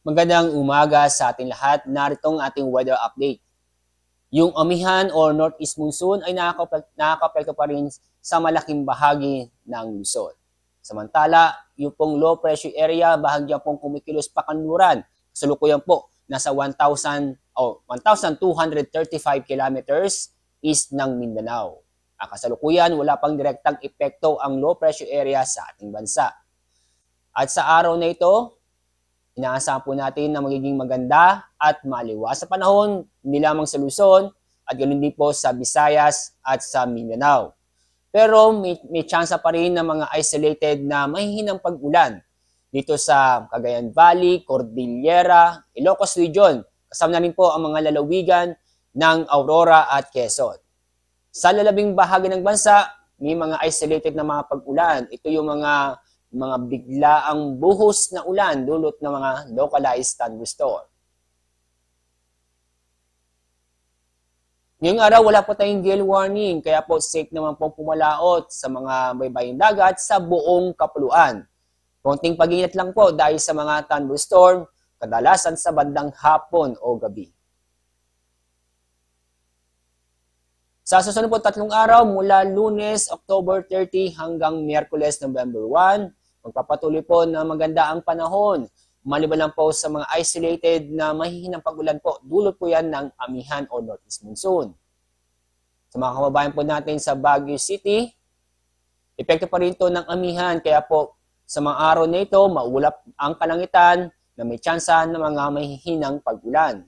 Magandang umaga sa ating lahat. Narito ang ating weather update. Yung amihan or northeast monsoon ay nakakapekto pa rin sa malaking bahagi ng Luzon. Samantala, yung pong low pressure area, bahagya pong kumikilos pa kanluran. Kasalukuyan po, nasa 1,235 kilometers east ng Mindanao. Kasalukuyan, wala pang direktang epekto ang low pressure area sa ating bansa. At sa araw na ito, inaasahan po natin na magiging maganda at maliwas sa panahon, hindi lamang sa Luzon at ganoon din po sa Visayas at sa Mindanao. Pero may chance pa rin ng mga isolated na mahihinang pag-ulan dito sa Cagayan Valley, Cordillera, Ilocos Region. Kasama na rin po ang mga lalawigan ng Aurora at Quezon. Sa lalabing bahagi ng bansa, may mga isolated na mga pag-ulan. Ito yung mga biglaang buhos na ulan dulot ng mga localized thunderstorm. Ngayong araw, wala po tayong gale warning, kaya po safe naman po pumalaot sa mga baybaying dagat sa buong kapuluan. Konting pag-ingat lang po dahil sa mga thunderstorm, kadalasan sa bandang hapon o gabi. Sa susunod po 3 araw, mula Lunes, October 30 hanggang Miyerkules, November 1, magpapatuloy po na maganda ang panahon. Maliban lang po sa mga isolated na mahihinang pag-ulan po, dulot po yan ng amihan o northeast monsoon. Sa mga kababayan po natin sa Baguio City, epekto pa rin ito ng amihan, kaya po sa mga araw na ito, maulap ang kalangitan na may tsansa ng mga mahihinang pag-ulan.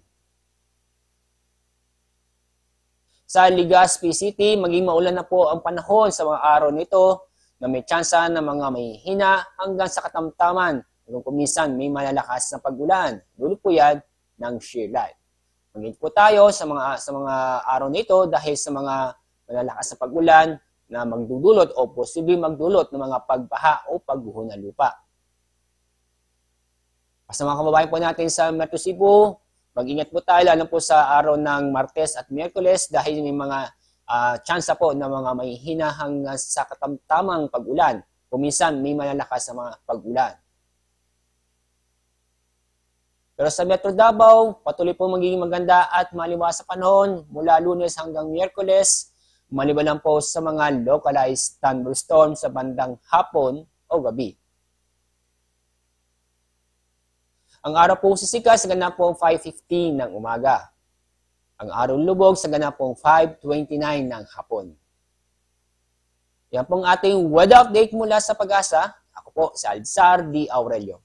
Sa Legazpi City, maging maulan na po ang panahon sa mga araw nito na may tsansa ng mga mahihina hanggang sa katamtaman. Kung kuminsan may malalakas na pag-ulan, dulot po yan ng shear line. Mag-ingat po tayo sa mga araw nito dahil sa mga malalakas na pag-ulan na magdudulot o posibleng magdulot ng mga pagbaha o pagguho ng lupa. Sa mga kababayan po natin sa Metro Cebu, mag-ingat po tayo lalo po sa araw ng Martes at Miyerkules dahil may mga tsansa po na mga mahihina hanggang sa katamtamang pag-ulan. Kuminsan may malalakas na mga pag-ulan. Pero sa Metro Davao, patuloy po magiging maganda at maliwas sa panahon mula Lunes hanggang Miyerkules, maliban lang po sa mga localized thunderstorm sa bandang hapon o gabi. Ang araw pong sisikat sa ganap pong 5:15 ng umaga. Ang araw lubog sa ganap pong 5:29 ng hapon. Yan pong ating weather update mula sa Pag-asa. Ako po si Alzar D. Aurelio.